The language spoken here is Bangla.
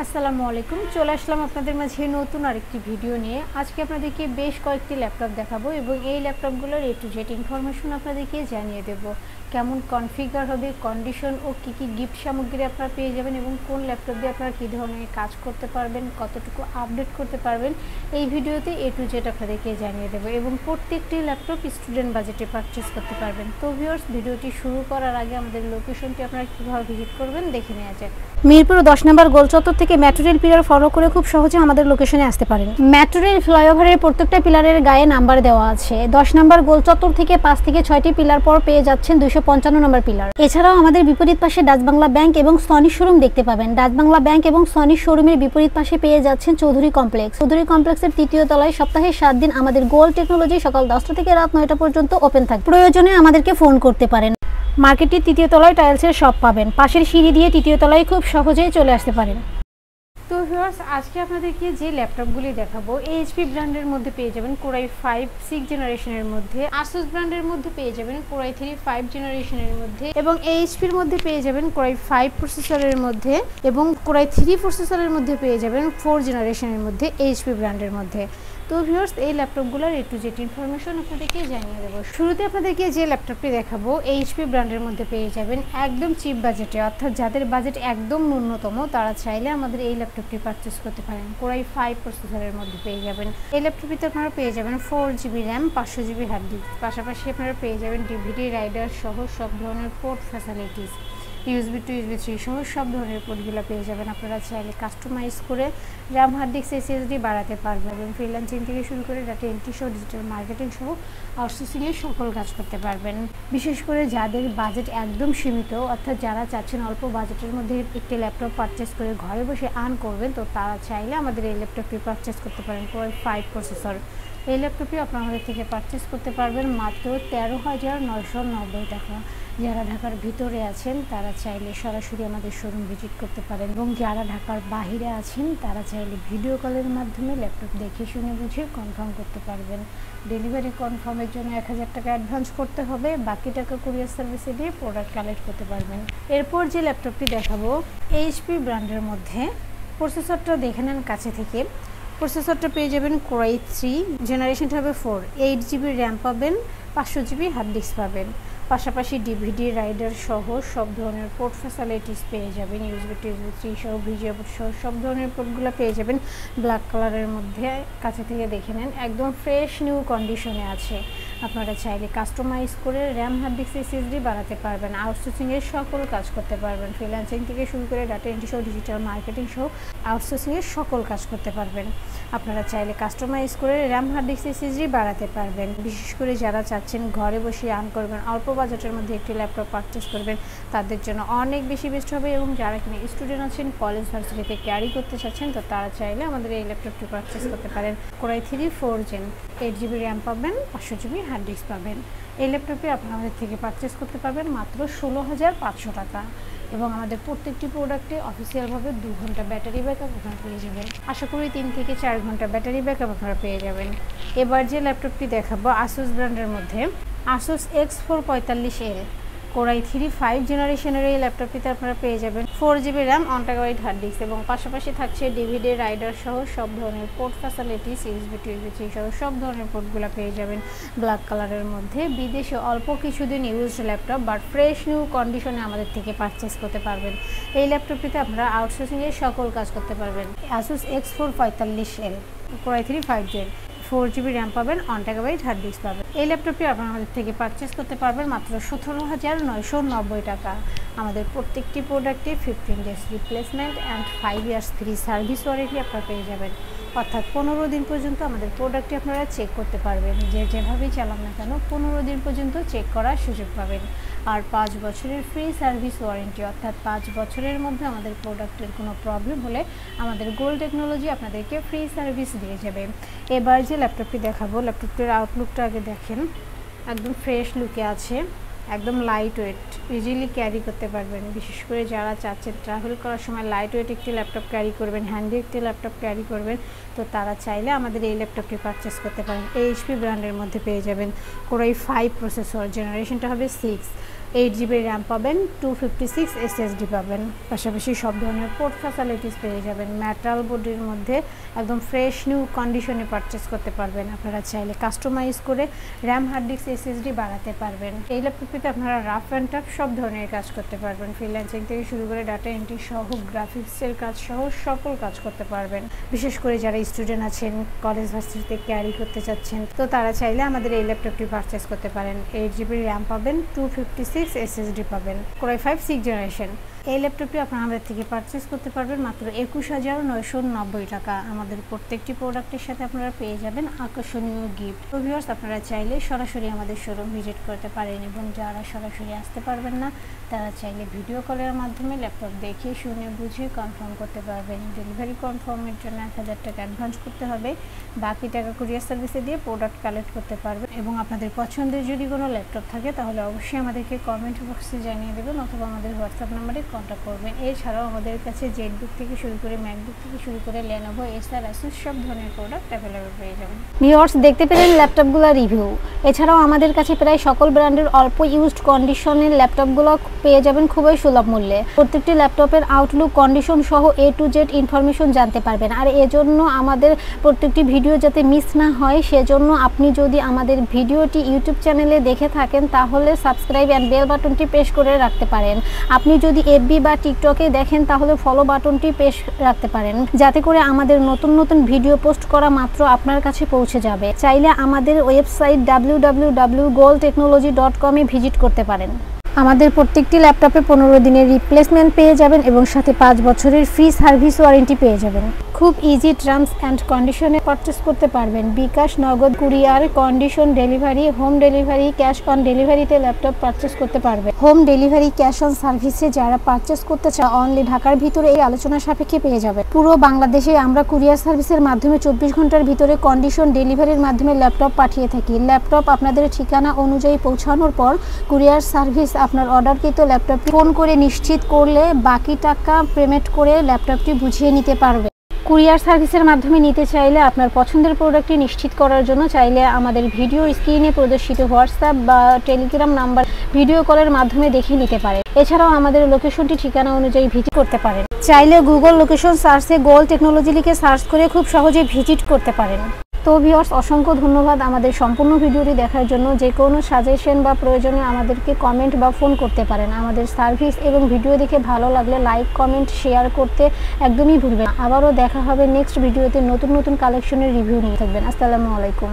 আসসালামু আলাইকুম। চলে আসলাম আপনাদের মাঝে নতুন আরেকটি ভিডিও নিয়ে। আজকে আপনাদেরকে বেশ কয়েকটি ল্যাপটপ দেখাবো এবং এই ল্যাপটপগুলোর A to Z ইনফরমেশন আপনাদেরকে জানিয়ে দেব। কেমন কনফিগার হবে, কন্ডিশন ও কী কী গিফট সামগ্রী আপনারা পেয়ে যাবেন এবং কোন ল্যাপটপ দিয়ে আপনারা কী ধরনের কাজ করতে পারবেন, কতটুকু আপডেট করতে পারবেন, এই ভিডিওতে A to Z আপনাদেরকে জানিয়ে দেবো এবং প্রত্যেকটি ল্যাপটপ স্টুডেন্ট বাজেটে পারচেস করতে পারবেন। তো ভিউয়ার্স, ভিডিওটি শুরু করার আগে আমাদের লোকেশনটি আপনারা কীভাবে ভিজিট করবেন দেখে নেওয়া যাক। মিরপুর 10 নম্বর গোলচত্বর থেকে মেট্রো রেল পিলার ফলো করে খুব সহজে আমাদের লোকেশনে আসতে পারেন। মেট্রো রেল ফ্লাইওভারের প্রত্যেকটা পিলারের গায়ে নাম্বার দেওয়া আছে। 10 নম্বর গোলচত্বর থেকে 5 থেকে 6টি পিলার পর পেয়ে যাচ্ছেন 255 নম্বর পিলার। এছাড়াও আমাদের বিপরীত পাশে ডাচ বাংলা ব্যাংক এবং সনি শোরুম দেখতে পাবেন। ডাচ বাংলা ব্যাংক এবং সনি শোরুমের বিপরীত পাশে পেয়ে যাচ্ছেন চৌধুরী কমপ্লেক্স। চৌধুরী কমপ্লেক্সের 3য় তলায় সপ্তাহে 7 দিন আমাদের গোল্ড টেকনোলজি সকাল 10টা থেকে রাত 9টা পর্যন্ত ওপেন থাকে। প্রয়োজনে আমাদেরকে ফোন করতে পারেন। মার্কেটটির 3য় তলায় টাইলসের শপ পাবেন। পাশের সিঁড়ি দিয়ে 3য় তলায় খুব সহজেই চলে আসতে পারেন। তো ভিউয়ার্স, আজকে আপনাদেরকে যে ল্যাপটপগুলি দেখাবো এইচপি ব্র্যান্ডের মধ্যে পেয়ে যাবেন কোরাই 5 6 জেনারেশনের মধ্যে, আসুস ব্র্যান্ডের মধ্যে পেয়ে যাবেন কোরাই 3 5 জেনারেশনের মধ্যে এবং এইচপির মধ্যে পেয়ে যাবেন কোরাই 5 প্রসেসরের মধ্যে এবং কোরাই 3 প্রসেসরের মধ্যে পেয়ে যাবেন 4 জেনারেশনের মধ্যে এইচপি ব্র্যান্ডের মধ্যে। তো ভিউয়ার্স, এই ল্যাপটপগুলোর A to Z ইনফরমেশন আপনাদেরকে জানিয়ে দেবো। শুরুতে আপনাদেরকে যে ল্যাপটপটি দেখাবো এইচপি ব্র্যান্ডের মধ্যে পেয়ে যাবেন একদম চিপ বাজেটে, অর্থাৎ যাদের বাজেট একদম ন্যূনতম তারা চাইলে আমাদের এই ল্যাপটপটি পারচেস করতে পারেন। কোরাই 5 প্রসেসরের মধ্যে পেয়ে যাবেন। এই ল্যাপটপটিতে আপনারা পেয়ে যাবেন 4GB RAM, 500GB hard disk, পাশাপাশি আপনারা পেয়ে যাবেন ডিভিডি রাইডার সহ সব ধরনের port facilities, USB to USB 3 সহ সব ধরনের পোর্টগুলো পেয়ে যাবেন। আপনারা চাইলে কাস্টমাইজ করে র্যাম, হার্ড ডিস্ক, SSD বাড়াতে পারবেন এবং ফ্রিল্যান্সিং থেকে শুরু করে ডাটা এন্ট্রি সহ ডিজিটাল মার্কেটিং সহ আউটসোর্সিংয়ের সকল কাজ করতে পারবেন। বিশেষ করে যাদের বাজেট একদম সীমিত, অর্থাৎ যারা চাচ্ছেন অল্প বাজেটের মধ্যে একটি ল্যাপটপ পারচেস করে ঘরে বসে আর্ন করবেন, তো তারা চাইলে আমাদের এই ল্যাপটপটি পারচেস করতে পারেন। কোরাই 5 প্রসেসর এই ল্যাপটপটি আপনারা আমাদের থেকে পারচেস করতে পারবেন মাত্র 13,990 টাকা। যারা ঢাকার ভিতরে আছেন তারা চাইলে সরাসরি আমাদের শোরুম ভিজিট করতে পারেন এবং যারা ঢাকার বাহিরে আছেন তারা চাইলে ভিডিও কলের মাধ্যমে ল্যাপটপ দেখে শুনে বুঝে কনফার্ম করতে পারবেন। ডেলিভারি কনফার্মের জন্য 1000 টাকা অ্যাডভান্স করতে হবে, বাকি টাকা কুরিয়ার সার্ভিসে দিয়ে প্রোডাক্ট কালেক্ট করতে পারবেন। এরপর যে ল্যাপটপটি দেখাবো এইচপি ব্র্যান্ডের মধ্যে, প্রসেসরটা দেখে নেন কাছে থেকে। প্রসেসরটা পেয়ে যাবেন কোরাই 3, জেনারেশনটা হবে 4, 8GB র্যাম পাবেন, 500GB হার্ড ডিস্ক পাবেন, পাশাপাশি ডিভিডি রাইডার সহ সব ধরনের পোর্ট ফ্যাসিলিটিস পেয়ে যাবেন। USB to USB 3 সহ ভিজিও পোর্ট সহ সব ধরনের পোর্টগুলো পেয়ে যাবেন। ব্ল্যাক কালারের মধ্যে কাছে থেকে দেখে নেন, একদম ফ্রেশ নিউ কন্ডিশনে আছে। আপনারা চাইলে কাস্টমাইজ করে র্যাম, হার্ড ডিস্ক, SSD বাড়াতে পারবেন, আউটসোর্সিংয়ের সকল কাজ করতে পারবেন। ফ্রিল্যান্সিং থেকে শুরু করে ডাটা এন্ট্রি সহ ডিজিটাল মার্কেটিং সহ আউটসোর্সিংয়ের সকল কাজ করতে পারবেন। আপনারা চাইলে কাস্টমাইজ করে র্যাম, হার্ড ডিস্ক, SSD বাড়াতে পারবেন। বিশেষ করে যারা চাচ্ছেন ঘরে বসে আর্ন করবেন, অল্প বাজেটের মধ্যে একটি ল্যাপটপ পারচেস করবেন, তাদের জন্য অনেক বেশি বেস্ট হবে। এবং যারা কিনা স্টুডেন্ট আছেন, কলেজ ভার্সিটিতে ক্যারি করতে চাচ্ছেন, তো তারা চাইলে আমাদের এই ল্যাপটপটি পারচেস করতে পারেন। কোরাই 3 4 জেন, 8GB র্যাম পাবেন, 500GB হার্ড ডিস্ক পাবেন। এই ল্যাপটপটি আপনারা আমাদের থেকে পারচেস করতে পারবেন মাত্র 16,500 টাকা এবং আমাদের প্রত্যেকটি প্রোডাক্টে অফিসিয়ালভাবে 2 ঘন্টা ব্যাটারি ব্যাকআপ আপনারা পেয়ে যাবেন। আশা করি 3 থেকে 4 ঘন্টা ব্যাটারি ব্যাকআপ আপনারা পেয়ে যাবেন। এবার যে ল্যাপটপটি দেখাবো আসুস ব্র্যান্ডের মধ্যে, আসুস X445L, কোরাই 3 5 জেনারেশনের এই ল্যাপটপটিতে আপনারা পেয়ে যাবেন 4GB RAM, 1TB hard disk এবং পাশাপাশি থাকছে ডিভিডি রাইডার সহ সব ধরনের port facilities, USB to USB 3 সহ সব ধরনের পোর্টগুলো পেয়ে যাবেন। ব্ল্যাক কালারের মধ্যে বিদেশে অল্প কিছুদিন used laptop but fresh new কন্ডিশনে আমাদের থেকে পারচেস করতে পারবেন। এই ল্যাপটপটিতে আপনারা আউটসোর্সিংয়ের সকল কাজ করতে পারবেন। Asus X445L, core i 3 5 gen, 4GB RAM পাবেন, 1TB হার্ড ডিস্ক পাবেন। এই ল্যাপটপটি আপনারা আমাদের থেকে পারচেস করতে পারবেন মাত্র 17,990 টাকা। আমাদের প্রত্যেকটি প্রোডাক্টে 15 days replacement and 5 years free service warranty আপনারা পেয়ে যাবেন। অর্থাৎ 15 দিন পর্যন্ত আমাদের প্রোডাক্টটি আপনারা চেক করতে পারবেন। যেভাবেই চালান না কেন 15 দিন পর্যন্ত চেক করার সুযোগ পাবেন। আর 5 বছরের ফ্রি সার্ভিস ওয়ারেন্টি, অর্থাৎ 5 বছরের মধ্যে আমাদের প্রোডাক্টের কোনো প্রবলেম হলে আমাদের গোল্ড টেকনোলজি আপনাদেরকে ফ্রি সার্ভিস দিয়ে যাবে। এবার যে ল্যাপটপটি দেখাবো, ল্যাপটপটির আউটলুকটা আগে দেখেন, একদম ফ্রেশ লুকে আছে, একদম লাইট ওয়েট, ইজিলি ক্যারি করতে পারবেন। বিশেষ করে যারা চাচ্ছেন ট্রাভেল করার সময় লাইট ওয়েট একটি ল্যাপটপ ক্যারি করবেন, হ্যান্ডি একটি ল্যাপটপ ক্যারি করবেন, তো তারা চাইলে আমাদের এই ল্যাপটপটি পারচেস করতে পারেন। এইচপি ব্র্যান্ডের মধ্যে পেয়ে যাবেন কোরাই 5 প্রসেসর, জেনারেশনটা হবে 6, 8GB র্যাম পাবেন, 256 SSD পাবেন। পাশাপাশি সব ধরনের পোর্ট ফ্যাসিলিটিস পেয়ে যাবেন। মেটাল বডির মধ্যে একদম ফ্রেশ নিউ কন্ডিশনে পারচেস করতে পারবেন। আপনারা চাইলে কাস্টমাইজ করে র্যাম, হার্ড ডিস্ক, SSD বাড়াতে পারবেন। এই ল্যাপটপটিতে আপনারা রাফ অ্যান্ড টাফ সব ধরনের কাজ করতে পারবেন। ফ্রিল্যান্সিং থেকে শুরু করে ডাটা এন্ট্রি সহ গ্রাফিক্সের কাজ সহ সকল কাজ করতে পারবেন। বিশেষ করে যারা স্টুডেন্ট আছেন, কলেজ ভার্সিটিতে ক্যারি করতে চাচ্ছেন, তো তারা চাইলে আমাদের এই ল্যাপটপটি পারচেস করতে পারেন। 8GB র্যাম পাবেন, 256 SSD পাবেন, Core i5 6th জেনারেশন। এই ল্যাপটপটি আপনারা আমাদের থেকে পারচেস করতে পারবেন মাত্র 21,990 টাকা। আমাদের প্রত্যেকটি প্রোডাক্টের সাথে আপনারা পেয়ে যাবেন আকর্ষণীয় গিফট। তো ভিউয়ার্স, আপনারা চাইলে সরাসরি আমাদের শোরুম ভিজিট করতে পারেন এবং যারা সরাসরি আসতে পারবেন না তারা চাইলে ভিডিও কলের মাধ্যমে ল্যাপটপ দেখে শুনে বুঝে কনফার্ম করতে পারবেন। ডেলিভারি কনফার্মের জন্য 1000 টাকা অ্যাডভান্স করতে হবে, বাকি টাকা কুরিয়ার সার্ভিসে দিয়ে প্রোডাক্ট কালেক্ট করতে পারবেন। এবং আপনাদের পছন্দের যদি কোনো ল্যাপটপ থাকে তাহলে অবশ্যই আমাদেরকে কমেন্ট বক্সে জানিয়ে দেবেন অথবা আমাদের হোয়াটসঅ্যাপ নাম্বারে কন্ট্যাক্ট করবেন। এছাড়াও আমাদের কাছে জেটবুক থেকে শুরু করে ম্যাকবুক থেকে শুরু করে লেনোভো, এসার, আসুস সব ধরনের প্রোডাক্ট অ্যাভেলেবল পেয়ে যাবেন। ভিউয়ার্স, দেখতে পেলেন ল্যাপটপগুলোর রিভিউ। এছাড়াও আমাদের কাছে প্রায় সকল ব্র্যান্ডের অল্প ইউজড কন্ডিশনের ল্যাপটপগুলো পেয়ে যাবেন খুবই সুলভ মূল্যে। প্রত্যেকটি ল্যাপটপের আউটলুক, কন্ডিশন সহ A to Z ইনফরমেশন জানতে পারবেন। আর এজন্য আমাদের প্রত্যেকটি ভিডিও যাতে মিস না হয় সেজন্য আপনি যদি আমাদের ভিডিওটি ইউটিউব চ্যানেলে দেখে থাকেন তাহলে সাবস্ক্রাইব অ্যান্ড বেল বাটনটি প্রেস করে রাখতে পারেন। আপনি যদি FB বা টিকটকে দেখেন তাহলে ফলো বাটনটি প্রেস রাখতে পারেন, যাতে করে আমাদের নতুন নতুন ভিডিও পোস্ট করা মাত্র আপনার কাছে পৌঁছে যাবে। চাইলে আমাদের ওয়েবসাইট www.goldtechnology.com এ ভিজিট করতে পারেন। আমাদের প্রত্যেকটি ল্যাপটপে 15 দিনের রিপ্লেসমেন্ট পেয়ে যাবেন এবং সাথে 5 বছরের ফ্রি সার্ভিস ওয়ারেন্টি পেয়ে যাবেন। খুব ইজি টার্মস অ্যান্ড কন্ডিশনে পারচেস করতে পারবেন। বিকাশ, নগদ, courier, condition delivery, home delivery, cash on ডেলিভারিতে ল্যাপটপ পারচেস করতে পারবেন। হোম ডেলিভারি, ক্যাশ অন সার্ভিসে যারা পারচেস করতে চায় অনলি ঢাকার ভিতরে এই আলোচনা সাপেক্ষে পেয়ে যাবে। পুরো বাংলাদেশে আমরা কুরিয়ার সার্ভিসের মাধ্যমে 24 ঘন্টার ভিতরে কন্ডিশন ডেলিভারির মাধ্যমে ল্যাপটপ পাঠিয়ে থাকি। ল্যাপটপ আপনাদের ঠিকানা অনুযায়ী পৌঁছানোর পর কুরিয়ার সার্ভিস আপনার অর্ডারকৃত ল্যাপটপটি ফোন করে নিশ্চিত করলে বাকি টাকা পেমেন্ট করে ল্যাপটপটি বুঝিয়ে নিতে পারবে। কুরিয়ার সার্ভিসের মাধ্যমে নিতে চাইলে আপনার পছন্দের প্রোডাক্টটি নিশ্চিত করার জন্য চাইলে আমাদের ভিডিও স্ক্রিনে প্রদর্শিত হোয়াটসঅ্যাপ বা টেলিগ্রাম নাম্বার ভিডিও কলের মাধ্যমে দেখে নিতে পারেন। এছাড়াও আমাদের লোকেশনটি ঠিকানা অনুযায়ী ভিজিট করতে পারেন। চাইলে গুগল লোকেশন সার্চে গোল্ড টেকনোলজি লিখে সার্চ করে খুব সহজে ভিজিট করতে পারেন। তো ভিউয়ার্স, অসংখ্য ধন্যবাদ আমাদের সম্পূর্ণ ভিডিওটি দেখার জন্য। যে কোনো সাজেশন বা প্রয়োজনে আমাদেরকে কমেন্ট বা ফোন করতে পারেন। আমাদের সার্ভিস এবং ভিডিও দেখে ভালো লাগলে লাইক, কমেন্ট, শেয়ার করতে একদমই ভুলবেন না। আবারও দেখা হবে নেক্সট ভিডিওতে নতুন নতুন কালেকশনের রিভিউ নিয়ে। থাকবেন। আসসালামু আলাইকুম।